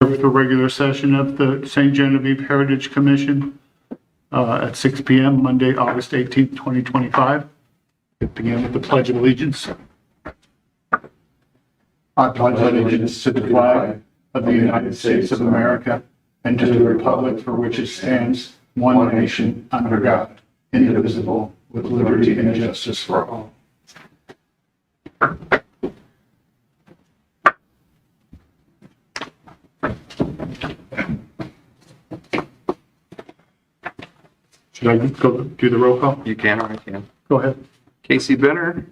The regular session of the St. Genevieve Heritage Commission at 6 p.m. Monday, August 18th, 2025. It began with the Pledge of Allegiance. I pledge allegiance to the flag of the United States of America and to the republic for which it stands, one nation, under God, indivisible, with liberty and justice for all. Should I go do the roll call? You can or I can. Go ahead. Casey Benner,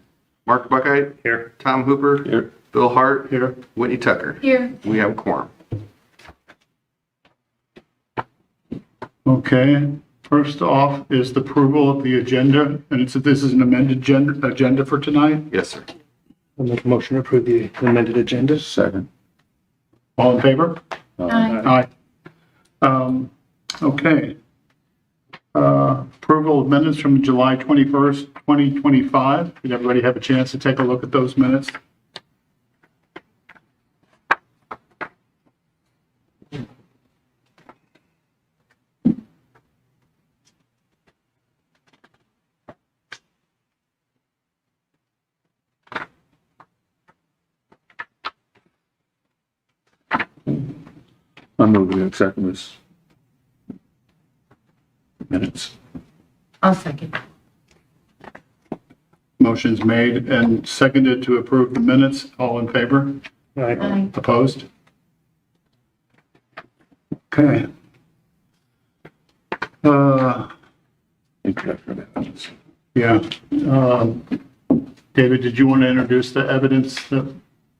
Mark Buckeye. Here. Tom Hooper. Here. Bill Hart. Here. Whitney Tucker. Here. We have a quorum. Okay. First off is the approval of the agenda, and this is an amended agenda for tonight. Yes, sir. I'll make a motion to approve the amended agenda. Second. All in favor? Aye. Aye. Okay. Approval of minutes from July 21st, 2025. Did everybody have a chance to take a look at those minutes? I'm moving to accept this minutes. I'll second. Motion's made and seconded to approve the minutes. All in favor? Aye. Opposed? Okay. Yeah. David, did you want to introduce the evidence that?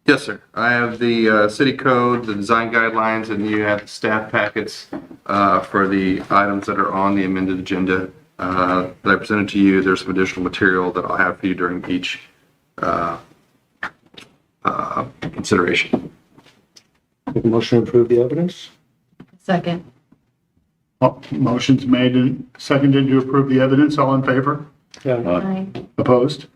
Yes, sir. I have the city code, the design guidelines, and you have the staff packets for the items that are on the amended agenda that I presented to you. There's some additional material that I'll have for you during each consideration. Make a motion to approve the evidence. Second. Motion's made and seconded to approve the evidence. All in favor? Aye. Opposed?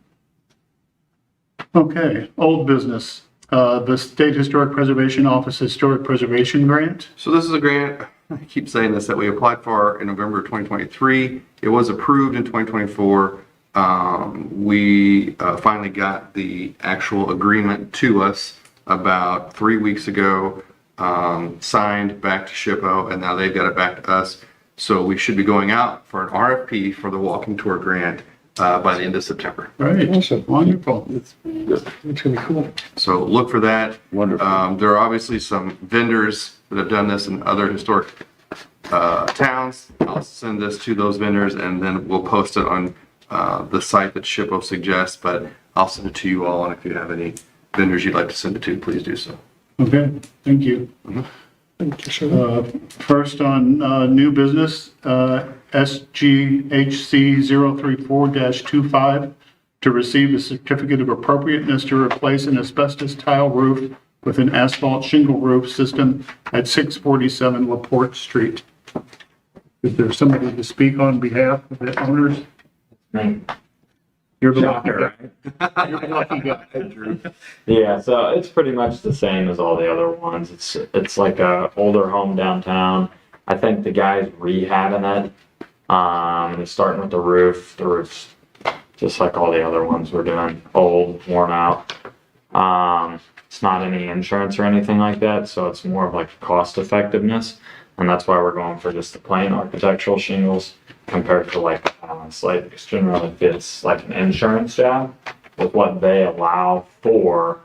Okay, old business. The State Historic Preservation Office Historic Preservation Grant. So this is a grant, I keep saying this, that we applied for in November of 2023. It was approved in 2024. We finally got the actual agreement to us about 3 weeks ago, signed back to SHPO, and now they've got it back to us. So we should be going out for an RFP for the walking tour grant by the end of September. Right, Awesome. wonderful. It's gonna be cool. So look for that. Wonderful. There are obviously some vendors that have done this in other historic towns. I'll send this to those vendors and then we'll post it on the site that SHPO suggests, but I'll send it to you all. And if you have any vendors you'd like to send it to, please do so. Okay, thank you. Thank you, sir. First on new business, SGHC 034-25 to receive a certificate of appropriateness to replace an asbestos tile roof with an asphalt shingle roof system at 647 LaPorte Street. Is there somebody to speak on behalf of the owners? You're the lucky guy. You're the lucky guy. Yeah, so it's pretty much the same as all the other ones. It's like a older home downtown. I think the guy's rehabbing it. He's starting with the roof. The roof's just like all the other ones we're doing, old, worn out. It's not any insurance or anything like that, so it's more of like cost effectiveness, and that's why we're going for just the plain architectural shingles compared to like slate, because generally if it's like an insurance job with what they allow for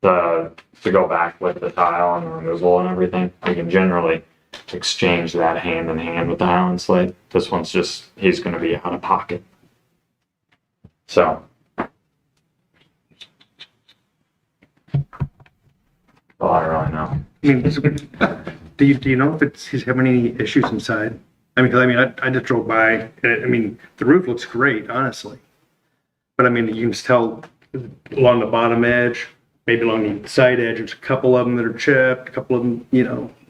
to go back with the tile and the removal and everything, we can generally exchange that hand in hand with the Highland slate. This one's just, he's going to be out of pocket. So all I really know. I mean, do you know if he's having any issues inside? I mean, I just drove by. And I mean, the roof looks great, honestly. But I mean, you can just tell along the bottom edge, maybe along the side edge, there's a couple of them that are chipped, a couple of them,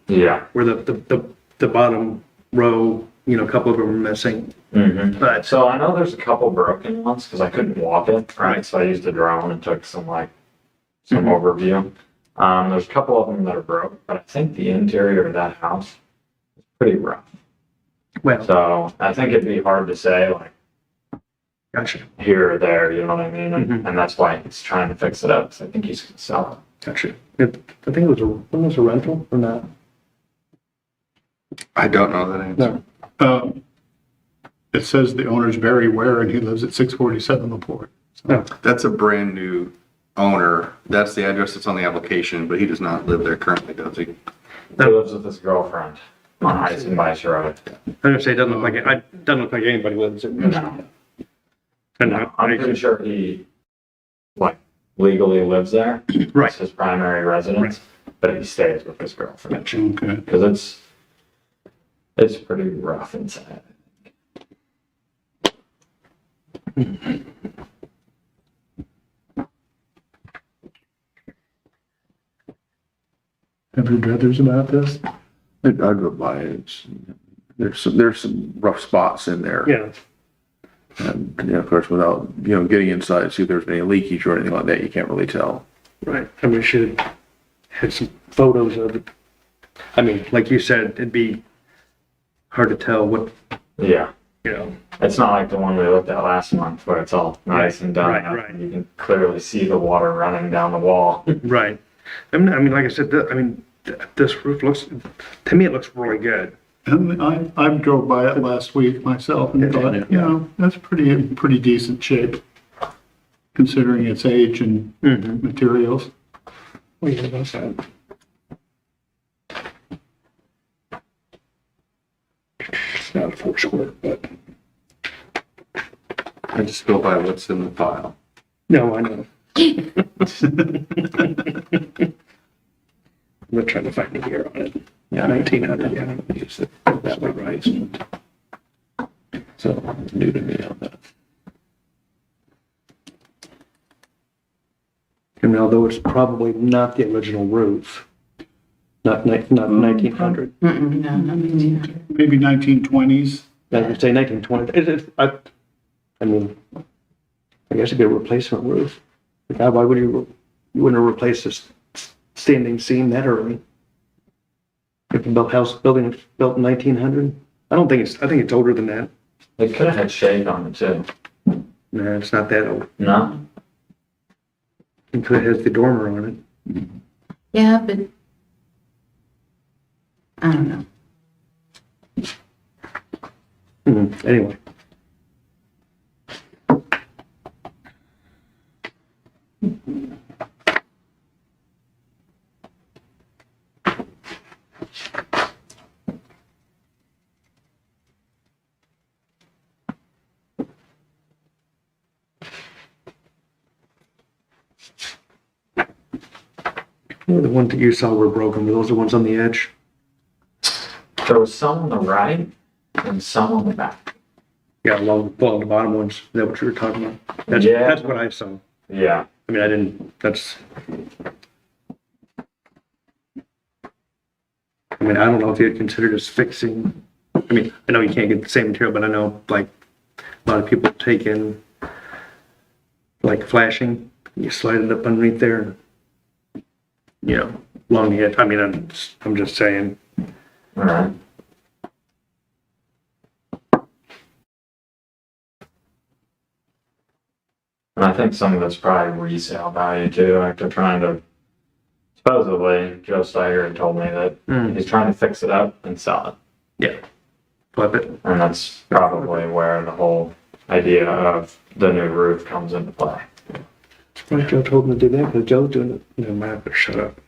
Yeah. where the bottom row, a couple of them are missing. Mm-hmm. But So I know there's a couple broken ones because I couldn't walk it, right? Right. So I used a drone and took some overview. There's a couple of them that are broke, but I think the interior of that house is pretty rough. Well, So I think it'd be hard to say like gotcha, here or there, you know what I mean? Mhm. And that's why he's trying to fix it up, because I think he's gonna sell it. gotcha. I think it was when was a rental or not? I don't know that answer. No. It says the owner's Barry Ware and he lives at 647 LaPorte. No. That's a brand new owner. That's the address that's on the application, but he does not live there currently, does he? He lives with his girlfriend on Eisenbach Road. I'm gonna say it doesn't look like it doesn't look like anybody lives in this. No. And I'm pretty sure he like legally lives there. Right. It's his primary residence, but he stays with his girlfriend. Okay. Because it's pretty rough inside. Have you read others about this? I drove by it. There's some rough spots in there. Yeah, And, of course, without, getting inside, see if there's any leakage or anything like that, you can't really tell. right. I mean, we should have had some photos of it. I mean, like you said, it'd be hard to tell what, Yeah. you know. It's not like the one we looked at last month where it's all nice and done Right, up right. and you can clearly see the water running down the wall. Right. I mean, like I said, this roof looks, to me, it looks really good. And I drove by it last week myself and thought, that's pretty decent shape considering its age and materials. What do you think about that? It's not a force square, but, I just go by what's in the file. no, I know. I'm not trying to find the year on it. Yeah. 1900, yeah. I guess that would be right. So, new to me on that. And although it's probably not the original roof, not 1900. No, not 1900. Maybe 1920s. I would say 1920. I mean, I guess it'd be a replacement roof. God, why would you wouldn't have replaced this standing seam that early? If the building built in 1900? I think it's older than that. It could have had shade on it too. No, it's not that old. No? It could have the dormer on it. Yeah, but I don't know. Anyway. The ones that you saw were broken, were those the ones on the edge? There was some on the right and some on the back. Yeah, along the bottom ones. Is that what you were talking about? Yeah. That's what I saw. Yeah. I mean, I don't know if you'd consider this fixing. I mean, I know you can't get the same material, but I know like a lot of people take in like flashing, you slide it up underneath there, along the edge. I mean, I'm just saying. All right. And I think some of it's probably resale value too. Like they're trying to, supposedly, Joe Steiger had told me that he's trying to fix it up and sell it. Yeah. Flip it. And that's probably where the whole idea of the new roof comes into play. Why Joe told him to do that? Because Joe's doing it. No, I better shut up.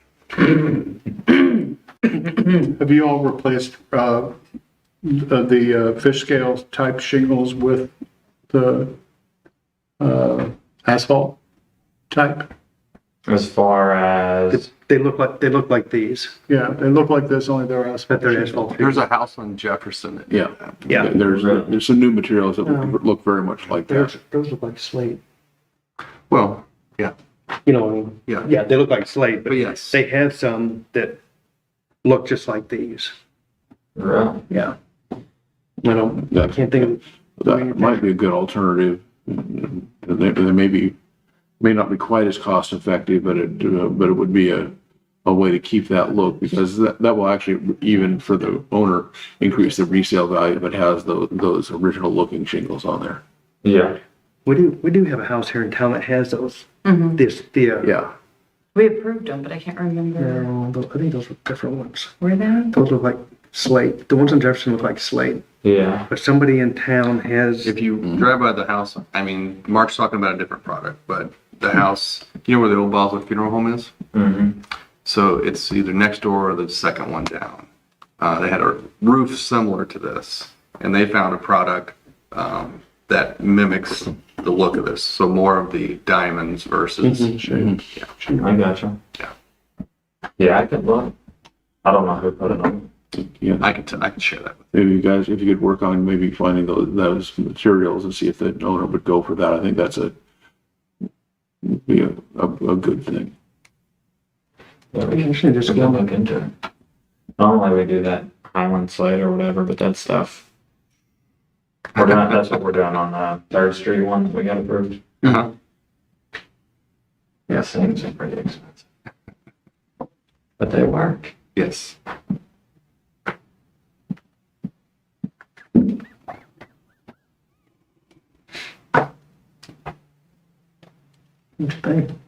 Have you all replaced the fish scale type shingles with the asphalt type? As far as, They look like these. Yeah, they look like this, only they're asphalt. But they're asphalt. There's a house on Jefferson that Yeah. did that. Yeah. There's some new materials that look very much like that. Those look like slate. Well, yeah, You know what I mean? Yeah. Yeah, they look like slate, but But yes. they have some that look just like these. really? Yeah. I can't think of. That might be a good alternative. They may not be quite as cost effective, but it would be a a way to keep that look, because that will actually, even for the owner, increase the resale value if it has those original looking shingles on there. Yeah. We do have a house here in town that has those. Yeah. We approved them, but I can't remember. I think those were different ones. Were they? Those look like slate. The ones in Jefferson look like slate. Yeah. But somebody in town has, If you drive by the house, I mean, Mark's talking about a different product, but the house, you know where the old Boswick Funeral Home is? Mm-hmm. So it's either next door or the second one down. They had a roof similar to this, and they found a product that mimics the look of this. So more of the diamonds versus I gotcha. Yeah. Yeah, I could look. I don't know who put it on. Yeah. I can share that with Maybe you guys, if you could work on maybe finding those materials and see if the owner would go for that, I think that's be a good thing. Yeah, we we should just can go. look into it. Normally we do that Highland slate or whatever, but that stuff. That's what we're doing on the 3rd Street one that we got approved. you. Uh-huh. Yeah, things are pretty expensive. But they work. Yes. Interesting.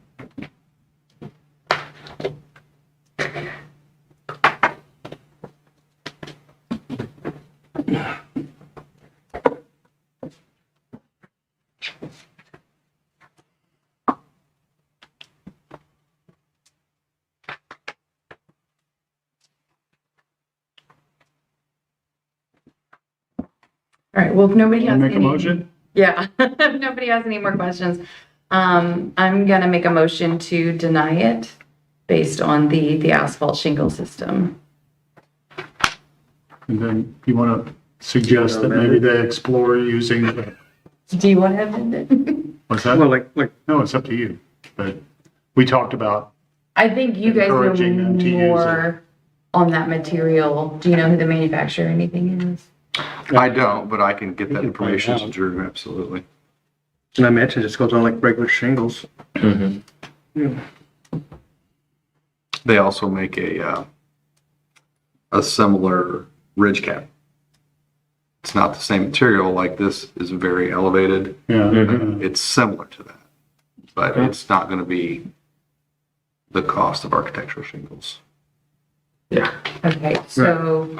All right, well, if nobody has Make a any. motion? Yeah, if nobody has any more questions, I'm gonna make a motion to deny it based on the asphalt shingle system. And then you want to suggest that maybe they explore using, Do you want to amend it? what's that? Well, like, No, it's up to you. But we talked about, I think you guys know Encouraging them to use it. more on that material. Do you know who the manufacturer or anything is? I don't, but I can get that can find information out. to Drew, absolutely. and I mentioned it just goes on like regular shingles. Mm-hmm. Yeah. They also make a similar ridge cap. It's not the same material, like this is very elevated. yeah, It's similar to that, but it's not going to be the cost of architectural shingles. Yeah. Okay, so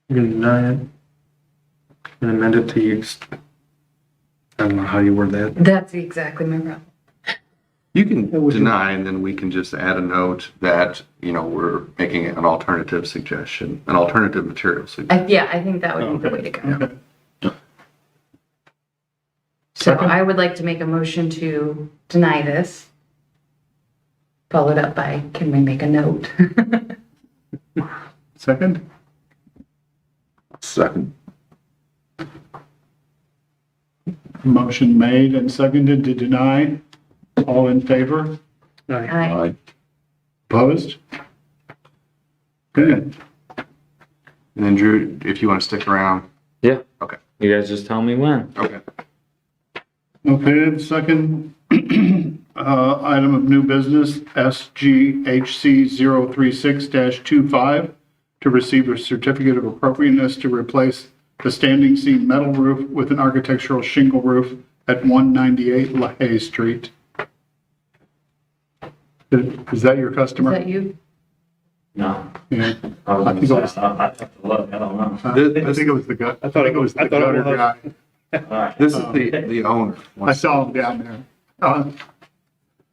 You can deny it and amend it to use. I don't know how you word that. that's exactly my problem. You can would you- deny, and then we can just add a note that, we're making an alternative suggestion, an alternative material suggestion. Yeah, I think that would be the way to go. okay. So Second. I would like to make a motion to deny this. Followed up by, can we make a note? Second? Second. Motion made and seconded to deny. All in favor? Aye. Aye. Aye. Opposed? Good. And then Drew, if you want to stick around. Yeah. Okay. You guys just tell me when. Okay. Okay, the second item of new business, SGHC 036-25, to receive a certificate of appropriateness to replace the standing seam metal roof with an architectural shingle roof at 198 LaHaye Street. Is that your Is customer? that you? No. Yeah. I was I think it gonna was- say, I have to look. I don't know. I think it was the guy. I thought it it was the I thought it gutter was. guy. All right. This is the owner. I saw him down there.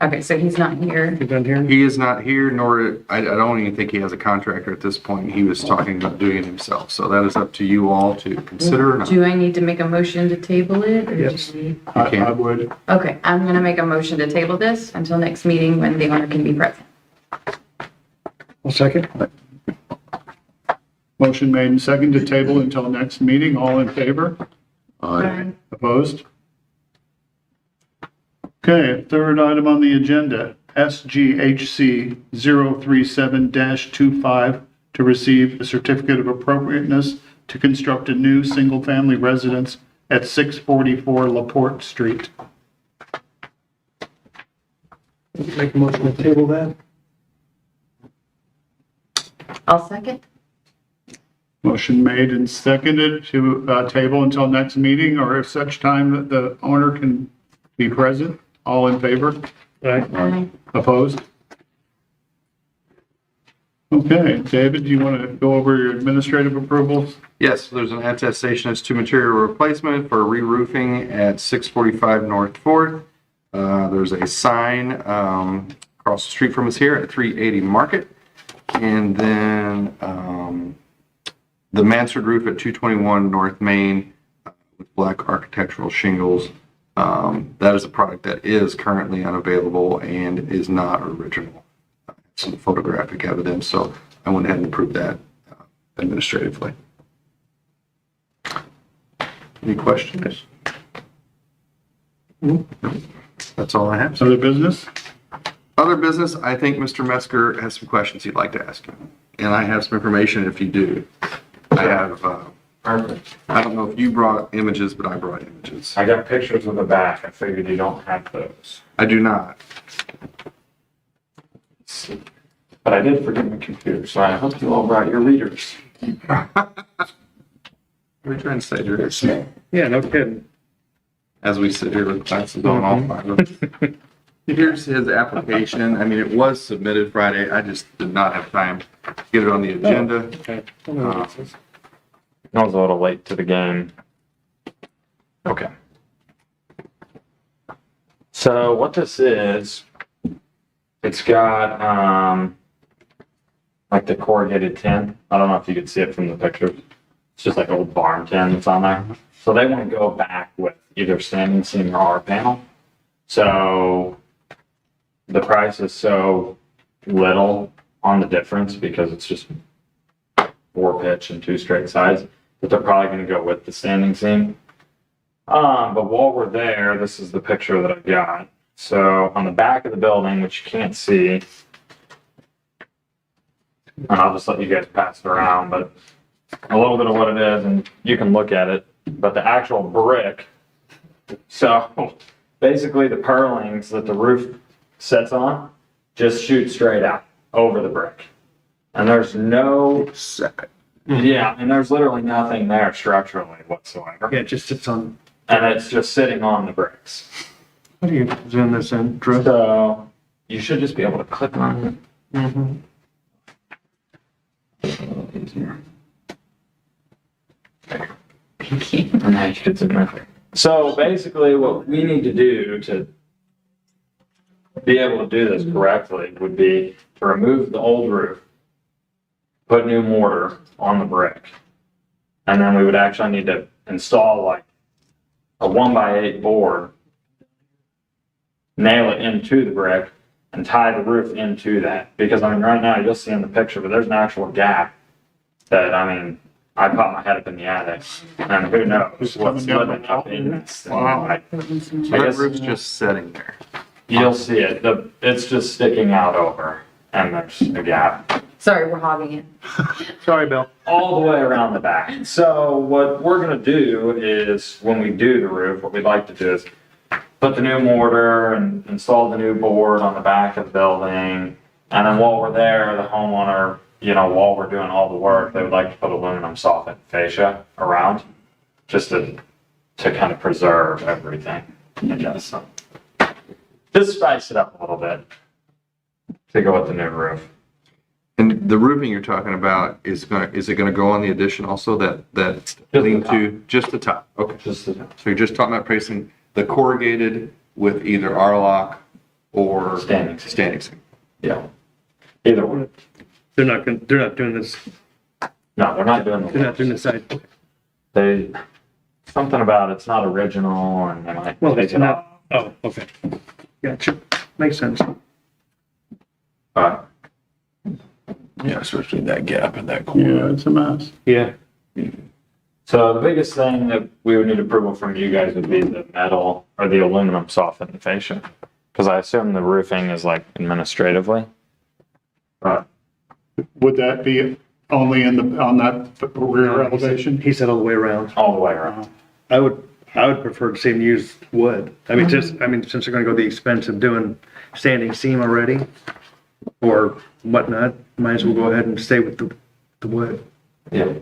Okay, so he's not here. You done here? He is not here, nor, I don't even think he has a contractor at this point. He was talking about doing it himself. So that is up to you all to consider or not. Do I need to make a motion to table it? Or Yes. do we- I would. Okay, I'm gonna make a motion to table this until next meeting when the owner can be present. I'll second. Motion made and seconded to table until next meeting. All in favor? Aye. Opposed? Okay, third item on the agenda, SGHC 037-25, to receive a certificate of appropriateness to construct a new single-family residence at 644 LaPorte Street. Make a motion to table that? I'll second. Motion made and seconded to table until next meeting or if such time that the owner can be present. All in favor? Aye. Opposed? Okay, David, do you want to go over your administrative approvals? Yes, there's an attestation as to material replacement for re-roofing at 645 North 4th. There's a sign across the street from us here at 380 Market. And then the mansard roof at 221 North Main with black architectural shingles. That is a product that is currently unavailable and is not original. Some photographic evidence, so I went ahead and approved that administratively. Any questions? That's all I have. Other business? Other business, I think Mr. Metzger has some questions he'd like to ask you. And I have some information if you do. I have, Perfect. I don't know if you brought images, but I brought images. I got pictures of the back. I figured you don't have those. I do not. But I did forget my computer, so I hope you all brought your readers. What are you trying to say, Drew? Yeah, no kidding. As we sit here with glasses on, all five of us. Here's his application. I mean, it was submitted Friday. I just did not have time to get it on the agenda. Okay. I was a little late to the game. Okay. So what this is, it's got like the corrugated tin. I don't know if you can see it from the pictures. It's just like old barn tin that's on there. So they want to go back with either standing seam or R panel. So the price is so little on the difference because it's just 4 pitch and 2 straight sides that they're probably going to go with the standing seam. But while we're there, this is the picture that I got. So on the back of the building, which you can't see, and I'll just let you guys pass it around, but a little bit of what it is, and you can look at it, but the actual brick. So basically the purlings that the roof sits on just shoot straight out over the brick. And there's no, yeah, and there's literally nothing there structurally whatsoever. Yeah, it just sits on, And it's just sitting on the bricks. how do you zoom this in, Drew? So you should just be able to click on it. Mm-hmm. Easier. And now you can zoom in. So basically what we need to do to be able to do this correctly would be to remove the old roof, put new mortar on the brick, and then we would actually need to install like a 1x8 board, nail it into the brick, and tie the roof into that. Because I mean, right now you'll see in the picture, but there's an actual gap that, I mean, I popped my head up in the attic, and who knows what's living up in this thing. Wow. I So that guess roof's just sitting there. you'll see it. It's just sticking out over, and there's a gap Sorry, we're hogging it. Sorry, Bill. all the way around the back. So what we're gonna do is, when we do the roof, what we'd like to do is put the new mortar and install the new board on the back of the building. And then while we're there, the homeowner, while we're doing all the work, they would like to put aluminum soffit fascia around, just to kind of preserve everything, I guess. So just spice it up a little bit to go with the new roof. And the roofing you're talking about is it gonna go on the addition also that the lean top. to, just the top? Okay. Just the, So you're just talking about placing the corrugated with either R-lock or Standing seam. standing seam. yeah. Either one. They're not doing this, No, they're not doing they're not doing the, this side. they, something about it's not original and they might Well, take it's it off. not, oh, okay. Gotcha. Makes sense. But Yeah, especially that gap in that Yeah, corner. it's a mess. Yeah. so the biggest thing that we would need approval from you guys would be the metal or the aluminum soffit and fascia. Because I assume the roofing is like administratively. But Would that be only on that rear elevation? He said all the way around. all the way around. I would prefer to see him use wood. I mean, since they're gonna go the expense of doing standing seam already or whatnot, might as well go ahead and stay with the wood. Yeah.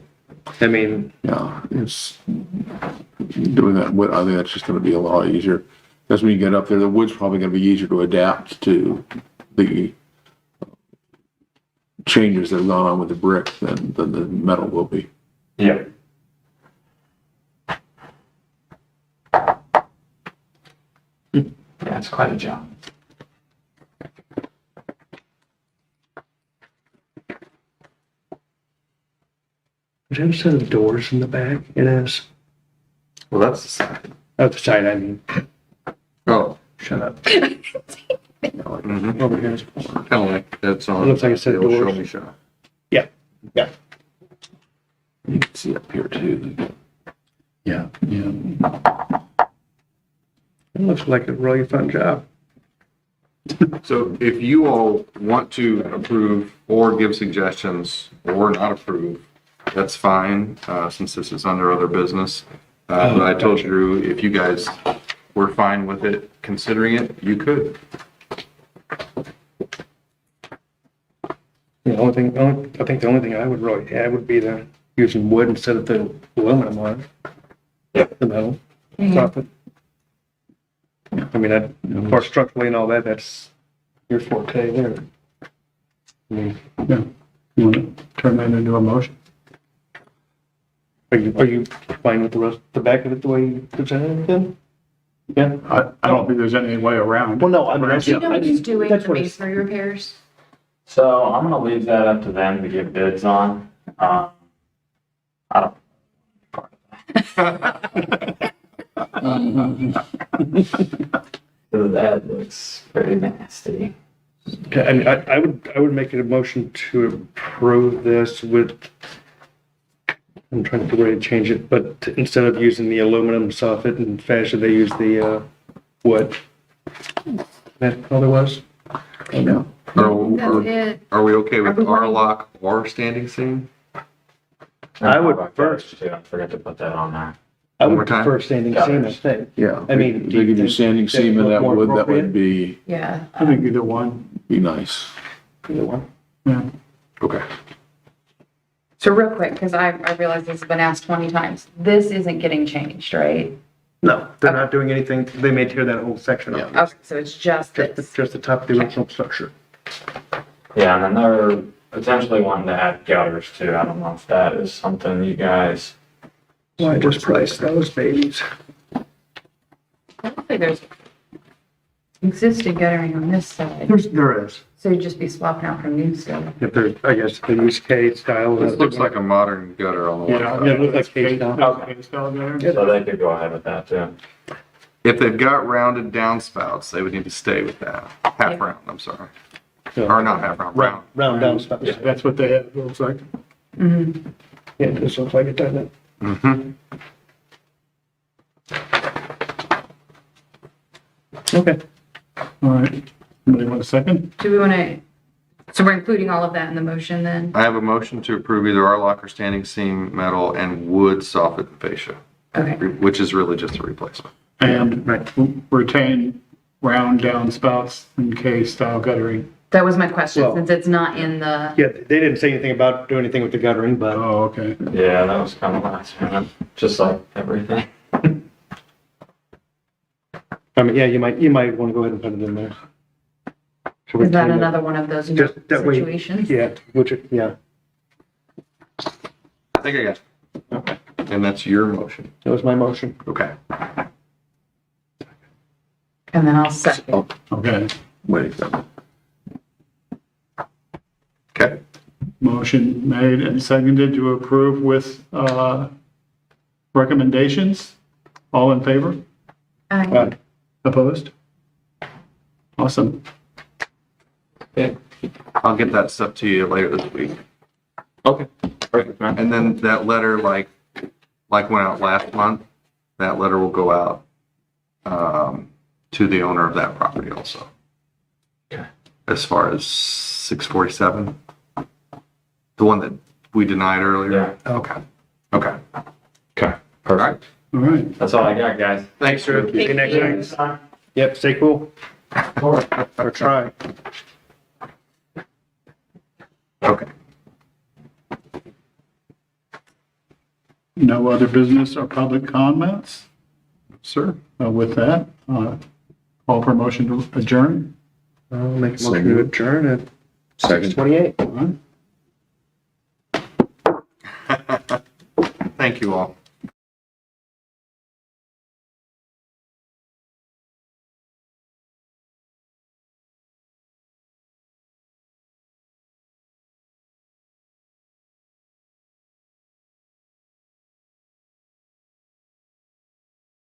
I mean, Yeah, it's doing that wood, I think that's just gonna be a lot easier. Because when you get up there, the wood's probably gonna be easier to adapt to the changes that have gone on with the brick than the metal will be. Yeah. Yeah, it's quite a job. does it have a set of doors in the back? It is. Well, that's the side. Oh, the side, I mean. Oh, Shut up. mhm. Over here. Kind of like that's on. It looks like a set of the old doors. Show me shop. Yeah, yeah. You can see up here too. Yeah. It looks like a really fun job. So if you all want to approve or give suggestions or not approve, that's fine, since this is under other business. But I told gotcha. Drew, if you guys were fine with it, considering it, you could. I think the only thing I would really add would be the using wood instead of the aluminum one. Yep. The metal. Mhm. Soffit. I mean, that, of course, structurally and all that, that's your forte there. I mean, Yeah. You want to turn that into a motion? are you fine with the rest, the back of it the way you presented it then? Yeah. I don't think there's any way around. Well, no, I mean, Do you know who's doing that's the what it's- masonry repairs? So I'm gonna leave that up to them to give bids on. I don't. That looks pretty nasty. Okay, I mean, I would make it a motion to approve this with, I'm trying to figure out how to change it, but instead of using the aluminum soffit and fascia, they use the, wood. That all there was? Yeah. That's it. Are we okay with Are we wanting- R-lock or standing seam? I would About first- gutters, too. I forgot to put that on there. I One would more time? prefer standing seam, I Gutters. think. Yeah. I mean, If they could do standing seam in that more wood, that appropriate? would be Yeah. I think either one. nice. Either one. Yeah. Okay. So real quick, because I realize this has been asked 20 times, this isn't getting changed, right? No, they're not doing anything, they may tear that whole section off. Okay, so it's just this. Just the top of the original structure. Yeah, and then they're potentially wanting to add gutters too. I don't know if that is something you guys. Why just price those babies? I don't think there's existing guttering on this side, There is. so you'd just be swapping out for new stuff. If there's, I guess, they use K style. This looks like a modern gutter on the one Yeah. side. Yeah, it looks like case style. Okay. Case style there. So they could go ahead with that too. If they've got rounded downspouts, they would need to stay with that. Half round, I'm sorry. Or not half round, round. Round downspouts. Yeah, that's what they have, it looks like. Mm-hmm. Yeah, this looks like it, doesn't it? Mm-hmm. Okay. All right. Somebody want a second? Do we want to, so we're including all of that in the motion then? I have a motion to approve either R-lock or standing seam metal and wood soffit and fascia, Okay, which is really just a replacement. And Right. retain round downspouts and K-style guttering. that was my question, Well- since it's not in the, Yeah, they didn't say anything about doing anything with the guttering, but Oh, okay. Yeah, that was kind of last minute, just like everything. I mean, yeah, you might want to go ahead and put it in there. So we is that can- another one of those Just that way- situations? Yeah, yeah, I think I got it. Okay. And that's your motion. that was my motion. Okay. And then I'll second. Okay. Wait a minute. Okay. Motion made and seconded to approve with recommendations. All in favor? Aye. Opposed? Awesome. Okay. I'll get that stuff to you later this week. Okay, perfect, man. And then that letter, like went out last month, that letter will go out to the owner of that property also. Okay. As far as 647, the one that we denied earlier. Yeah, Okay. Okay. okay, All perfect. right. All right. That's all I got, guys. Thanks, Drew. See you next time. Yep, stay cool. Or try. Okay. No other business or public comments? Sir? With that, call for motion to adjourn. I'll make a motion to adjourn at 6:28. All right. Thank you all.